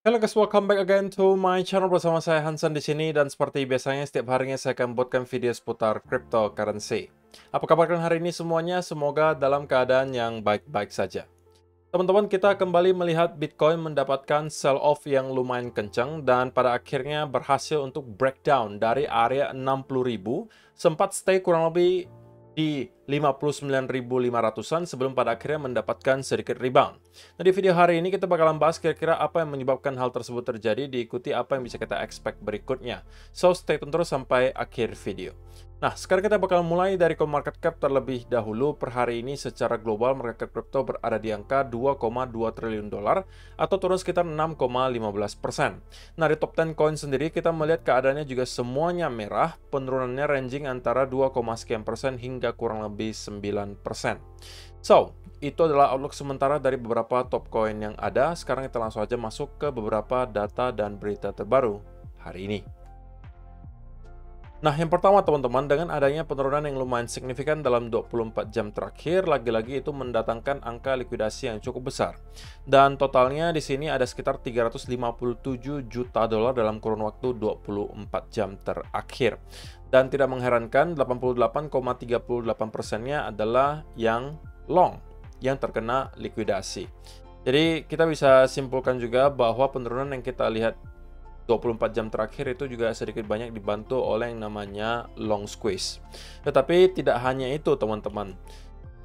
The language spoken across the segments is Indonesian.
Halo guys, welcome back again to my channel bersama saya Hansen di sini dan seperti biasanya setiap harinya saya akan buatkan video seputar cryptocurrency. Apa kabar kalian hari ini semuanya? Semoga dalam keadaan yang baik-baik saja. Teman-teman, kita kembali melihat Bitcoin mendapatkan sell-off yang lumayan kencang dan pada akhirnya berhasil untuk breakdown dari area 60.000, sempat stay kurang lebih di 59.500-an sebelum pada akhirnya mendapatkan sedikit rebound. Nah, di video hari ini kita bakalan bahas kira-kira apa yang menyebabkan hal tersebut terjadi, diikuti apa yang bisa kita expect berikutnya. So, stay tune terus sampai akhir video. Nah, sekarang kita bakal mulai dari CoinMarketCap terlebih dahulu. Per hari ini secara global market crypto berada di angka 2,2 triliun dolar atau turun sekitar 6,15%. Nah, di top 10 coin sendiri kita melihat keadaannya juga semuanya merah, penurunannya ranging antara 2, sekian persen hingga kurang lebih 9%. So, itu adalah outlook sementara dari beberapa top coin yang ada. Sekarang kita langsung aja masuk ke beberapa data dan berita terbaru hari ini. Nah, yang pertama teman-teman, dengan adanya penurunan yang lumayan signifikan dalam 24 jam terakhir, lagi-lagi itu mendatangkan angka likuidasi yang cukup besar. Dan totalnya di sini ada sekitar 357 juta dolar dalam kurun waktu 24 jam terakhir. Dan tidak mengherankan, 88,38%-nya adalah yang long, yang terkena likuidasi. Jadi kita bisa simpulkan juga bahwa penurunan yang kita lihat 24 jam terakhir itu juga sedikit banyak dibantu oleh yang namanya long squeeze. Tetapi tidak hanya itu teman-teman.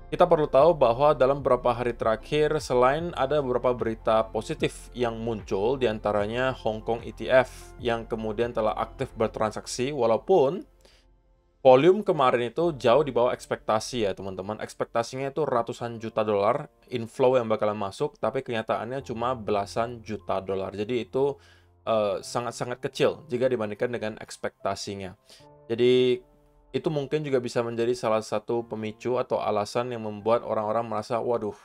Kita perlu tahu bahwa dalam beberapa hari terakhir, selain ada beberapa berita positif yang muncul, diantaranya Hong Kong ETF yang kemudian telah aktif bertransaksi, walaupun volume kemarin itu jauh di bawah ekspektasi ya teman-teman. Ekspektasinya itu ratusan juta dolar inflow yang bakalan masuk, tapi kenyataannya cuma belasan juta dolar. Jadi itu sangat-sangat kecil jika dibandingkan dengan ekspektasinya. Jadi itu mungkin juga bisa menjadi salah satu pemicu atau alasan yang membuat orang-orang merasa, waduh,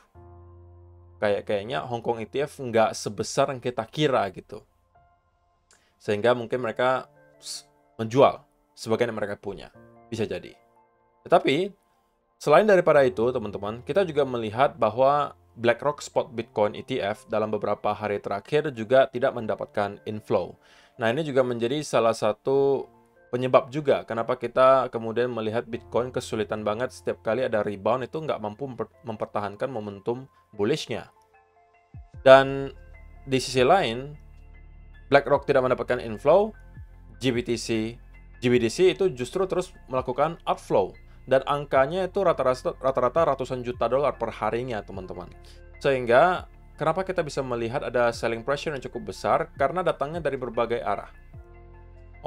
kayaknya Hong Kong ETF nggak sebesar yang kita kira gitu. Sehingga mungkin mereka menjual sebagian yang mereka punya. Bisa jadi. Tetapi, selain daripada itu, teman-teman, kita juga melihat bahwa BlackRock Spot Bitcoin ETF dalam beberapa hari terakhir juga tidak mendapatkan inflow. Nah, ini juga menjadi salah satu penyebab juga kenapa kita kemudian melihat Bitcoin kesulitan banget setiap kali ada rebound itu nggak mampu mempertahankan momentum bullish-nya. Dan di sisi lain, BlackRock tidak mendapatkan inflow, GBTC itu justru terus melakukan outflow. Dan angkanya itu rata-rata ratusan juta dolar per harinya, teman-teman. Sehingga, kenapa kita bisa melihat ada selling pressure yang cukup besar? Karena datangnya dari berbagai arah.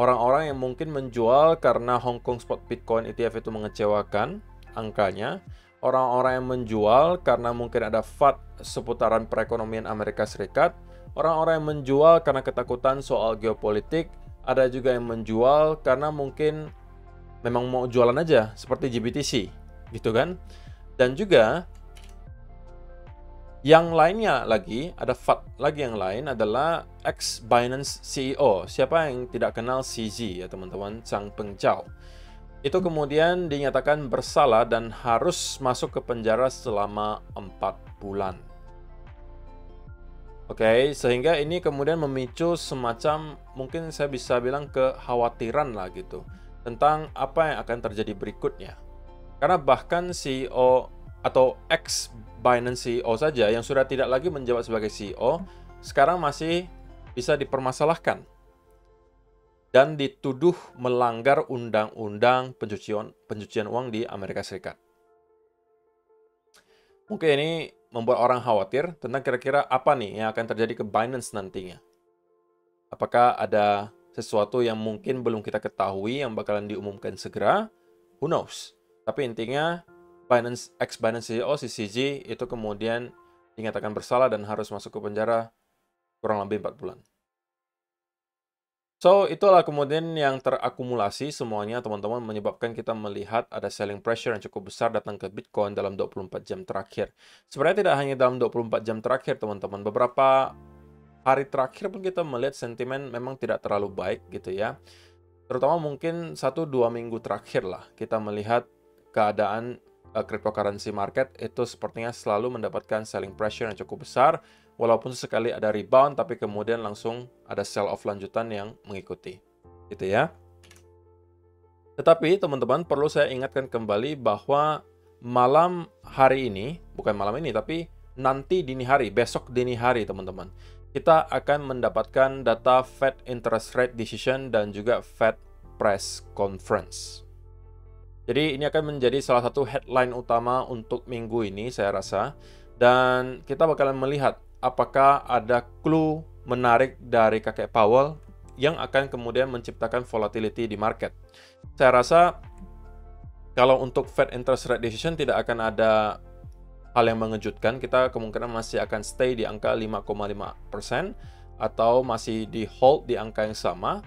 Orang-orang yang mungkin menjual karena Hong Kong Spot Bitcoin ETF itu mengecewakan angkanya. Orang-orang yang menjual karena mungkin ada FUD seputaran perekonomian Amerika Serikat. Orang-orang yang menjual karena ketakutan soal geopolitik. Ada juga yang menjual karena mungkin memang mau jualan aja, seperti GBTC, gitu kan? Dan juga, yang lainnya lagi, ada FUD lagi yang lain adalah ex-Binance CEO. Siapa yang tidak kenal CZ ya teman-teman, Chang Peng Zhao. Itu kemudian dinyatakan bersalah dan harus masuk ke penjara selama 4 bulan. Oke, sehingga ini kemudian memicu semacam, mungkin saya bisa bilang kekhawatiran lah gitu, tentang apa yang akan terjadi berikutnya. Karena bahkan CEO atau ex-Binance CEO saja yang sudah tidak lagi menjabat sebagai CEO, sekarang masih bisa dipermasalahkan dan dituduh melanggar undang-undang pencucian uang di Amerika Serikat. Mungkin ini membuat orang khawatir tentang kira-kira apa nih yang akan terjadi ke Binance nantinya. Apakah ada sesuatu yang mungkin belum kita ketahui yang bakalan diumumkan segera? Who knows? Tapi intinya, ex-Binance CEO, CZ, itu kemudian dinyatakan bersalah dan harus masuk ke penjara kurang lebih 4 bulan. So, itulah kemudian yang terakumulasi semuanya, teman-teman, menyebabkan kita melihat ada selling pressure yang cukup besar datang ke Bitcoin dalam 24 jam terakhir. Sebenarnya tidak hanya dalam 24 jam terakhir, teman-teman. Beberapa hari terakhir pun kita melihat sentimen memang tidak terlalu baik gitu ya. Terutama mungkin 1-2 minggu terakhir lah kita melihat keadaan cryptocurrency market itu sepertinya selalu mendapatkan selling pressure yang cukup besar. walaupun sesekali ada rebound, tapi kemudian langsung ada sell off lanjutan yang mengikuti. Gitu ya. Tetapi teman-teman perlu saya ingatkan kembali bahwa malam hari ini, bukan malam ini, tapi nanti dini hari, besok dini hari teman-teman, kita akan mendapatkan data Fed Interest Rate Decision dan juga Fed Press Conference. Jadi ini akan menjadi salah satu headline utama untuk minggu ini saya rasa. Dan kita bakalan melihat apakah ada clue menarik dari kakek Powell yang akan kemudian menciptakan volatility di market. Saya rasa kalau untuk Fed Interest Rate Decision tidak akan ada hal yang mengejutkan. Kita kemungkinan masih akan stay di angka 5,5% atau masih di hold di angka yang sama.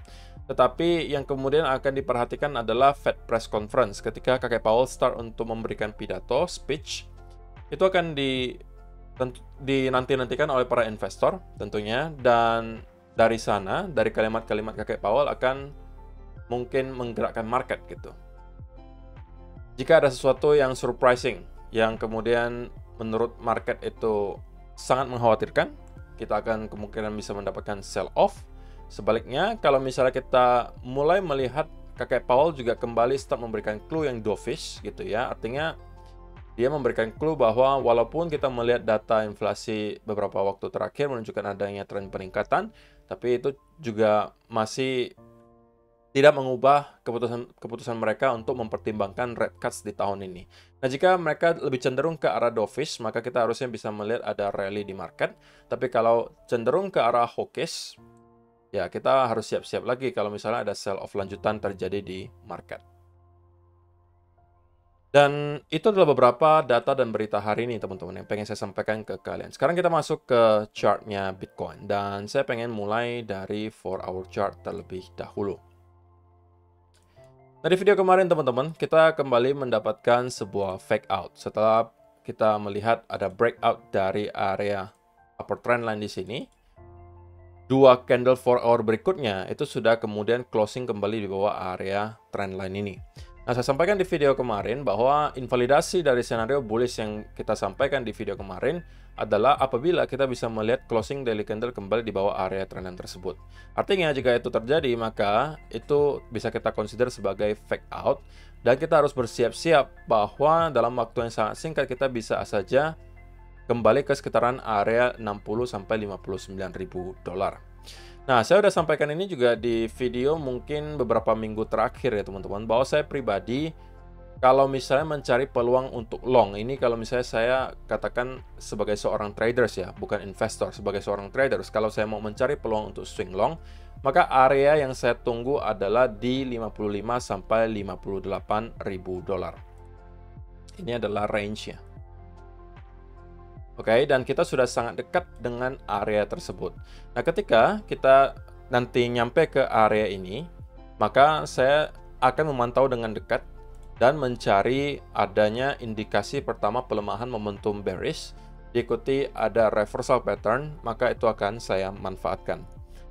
Tetapi yang kemudian akan diperhatikan adalah Fed Press Conference. Ketika kakek Powell start untuk memberikan pidato, speech, itu akan dinanti-nantikan oleh para investor tentunya. Dan dari sana, dari kalimat-kalimat kakek Powell akan mungkin menggerakkan market gitu. Jika ada sesuatu yang surprising, yang kemudian menurut market itu sangat mengkhawatirkan, kita akan kemungkinan bisa mendapatkan sell off. Sebaliknya, kalau misalnya kita mulai melihat kakek Powell juga kembali start memberikan clue yang dovish gitu ya, artinya dia memberikan clue bahwa walaupun kita melihat data inflasi beberapa waktu terakhir menunjukkan adanya tren peningkatan, tapi itu juga masih tidak mengubah keputusan mereka untuk mempertimbangkan rate cuts di tahun ini. Nah, jika mereka lebih cenderung ke arah dovish, maka kita harusnya bisa melihat ada rally di market. Tapi kalau cenderung ke arah hawkish, ya kita harus siap-siap lagi kalau misalnya ada sell off lanjutan terjadi di market. Dan itu adalah beberapa data dan berita hari ini teman-teman yang pengen saya sampaikan ke kalian. Sekarang kita masuk ke chartnya Bitcoin. Dan saya pengen mulai dari 4-hour chart terlebih dahulu. Nah, di video kemarin teman-teman, kita kembali mendapatkan sebuah fake out. Setelah kita melihat ada breakout dari area upper trend line di sini, dua candle 4-hour berikutnya itu sudah kemudian closing kembali di bawah area trend line ini. Nah, saya sampaikan di video kemarin bahwa invalidasi dari senario bullish yang kita sampaikan di video kemarin adalah apabila kita bisa melihat closing daily candle kembali di bawah area trendline tersebut. Artinya jika itu terjadi, maka itu bisa kita consider sebagai fake out. Dan kita harus bersiap-siap bahwa dalam waktu yang sangat singkat kita bisa saja kembali ke sekitaran area 60-59 ribu dolar. Nah, saya sudah sampaikan ini juga di video mungkin beberapa minggu terakhir ya teman-teman, bahwa saya pribadi kalau misalnya mencari peluang untuk long, ini kalau misalnya saya katakan sebagai seorang traders ya, bukan investor, sebagai seorang traders, kalau saya mau mencari peluang untuk swing long, maka area yang saya tunggu adalah di 55 sampai 58 ribu dolar. Ini adalah range-nya. Oke, dan kita sudah sangat dekat dengan area tersebut. Nah, ketika kita nanti nyampe ke area ini, maka saya akan memantau dengan dekat dan mencari adanya indikasi pertama pelemahan momentum bearish, diikuti ada reversal pattern, maka itu akan saya manfaatkan.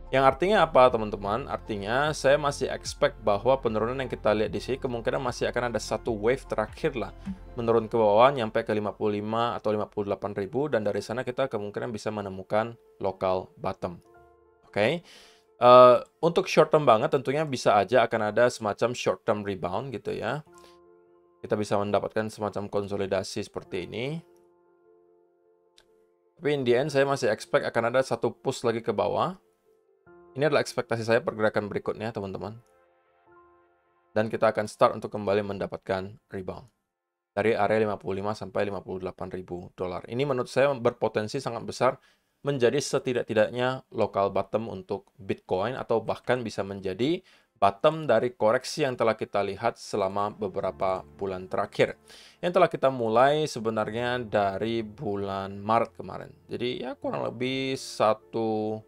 Yang artinya apa teman-teman? Artinya saya masih expect bahwa penurunan yang kita lihat di sini kemungkinan masih akan ada satu wave terakhir lah, menurun ke bawah nyampe ke 55 atau 58 ribu, dan dari sana kita kemungkinan bisa menemukan local bottom. Oke. Untuk short term banget tentunya bisa aja akan ada semacam short term rebound gitu ya. Kita bisa mendapatkan semacam konsolidasi seperti ini. Tapi in the end saya masih expect akan ada satu push lagi ke bawah. Ini adalah ekspektasi saya pergerakan berikutnya teman-teman. Dan kita akan start untuk kembali mendapatkan rebound dari area 55 sampai 58 ribu dolar. Ini menurut saya berpotensi sangat besar menjadi setidak-tidaknya local bottom untuk Bitcoin, atau bahkan bisa menjadi bottom dari koreksi yang telah kita lihat selama beberapa bulan terakhir. Yang telah kita mulai sebenarnya dari bulan Maret kemarin. Jadi ya kurang lebih satu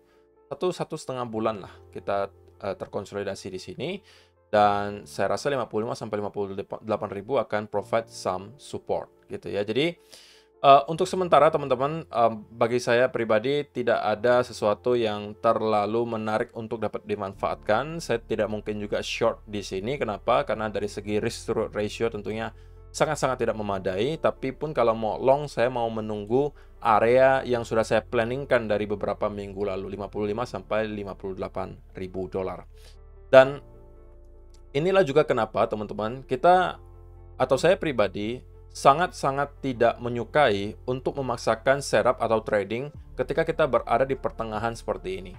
setengah bulan lah kita terkonsolidasi di sini. Dan saya rasa 55 sampai 58 ribu akan provide some support gitu ya. Jadi untuk sementara teman-teman, bagi saya pribadi tidak ada sesuatu yang terlalu menarik untuk dapat dimanfaatkan. Saya tidak mungkin juga short di sini. Kenapa? Karena dari segi risk to reward ratio tentunya sangat-sangat tidak memadai, tapi pun kalau mau long, saya mau menunggu area yang sudah saya planningkan dari beberapa minggu lalu, 55 sampai 58 ribu dolar. Dan inilah juga kenapa teman-teman, kita atau saya pribadi sangat-sangat tidak menyukai untuk memaksakan setup atau trading ketika kita berada di pertengahan seperti ini.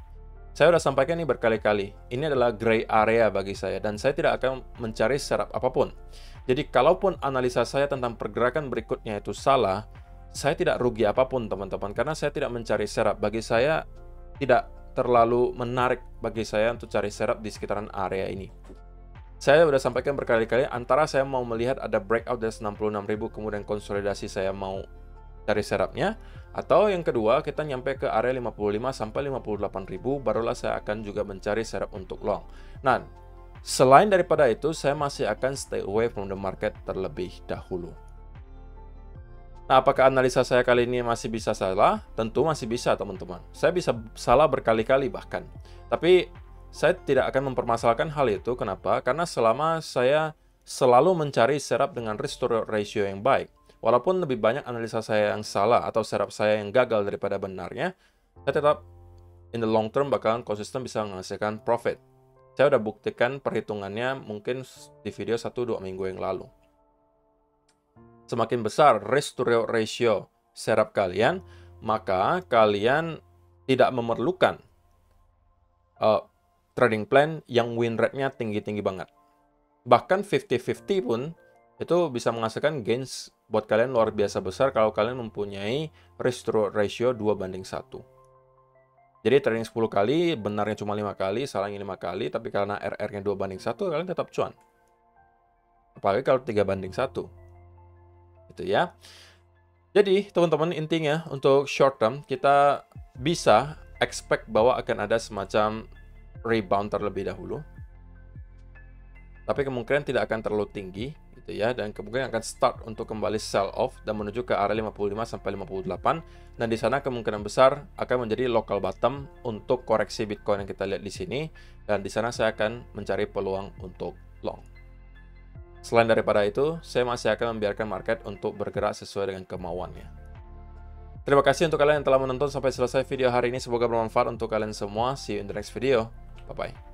Saya sudah sampaikan ini berkali-kali, ini adalah gray area bagi saya, dan saya tidak akan mencari setup apapun. Jadi, kalaupun analisa saya tentang pergerakan berikutnya itu salah, saya tidak rugi apapun, teman-teman, karena saya tidak mencari setup. Bagi saya, tidak terlalu menarik bagi saya untuk cari setup di sekitaran area ini. Saya sudah sampaikan berkali-kali, antara saya mau melihat ada breakout dari 66.000, kemudian konsolidasi saya mau cari setupnya, atau yang kedua, kita nyampe ke area 55 sampai 58.000, barulah saya akan juga mencari setup untuk long. Nah, selain daripada itu, saya masih akan stay away from the market terlebih dahulu. Nah, apakah analisa saya kali ini masih bisa salah? Tentu masih bisa, teman-teman. Saya bisa salah berkali-kali bahkan. Tapi, saya tidak akan mempermasalahkan hal itu. Kenapa? Karena selama saya selalu mencari setup dengan risk to ratio yang baik, walaupun lebih banyak analisa saya yang salah atau setup saya yang gagal daripada benarnya, saya tetap in the long term bakalan konsisten bisa menghasilkan profit. Saya udah buktikan perhitungannya mungkin di video 1-2 minggu yang lalu. Semakin besar risk to ratio setup kalian, maka kalian tidak memerlukan trading plan yang win rate-nya tinggi-tinggi banget. Bahkan 50-50 pun itu bisa menghasilkan gains buat kalian luar biasa besar kalau kalian mempunyai risk to ratio 2:1. Jadi trading 10 kali, benarnya cuma 5 kali, salahnya 5 kali, tapi karena RR-nya 2:1, kalian tetap cuan. Apalagi kalau 3:1. Gitu ya. Jadi, teman-teman, intinya untuk short term, kita bisa expect bahwa akan ada semacam rebound terlebih dahulu. Tapi kemungkinan tidak akan terlalu tinggi, gitu ya, dan kemungkinan akan start untuk kembali sell off dan menuju ke area 55 sampai 58, dan di sana kemungkinan besar akan menjadi local bottom untuk koreksi Bitcoin yang kita lihat di sini, dan di sana saya akan mencari peluang untuk long. Selain daripada itu, saya masih akan membiarkan market untuk bergerak sesuai dengan kemauannya. Terima kasih untuk kalian yang telah menonton sampai selesai video hari ini, semoga bermanfaat untuk kalian semua. See you in the next video. Bye-bye.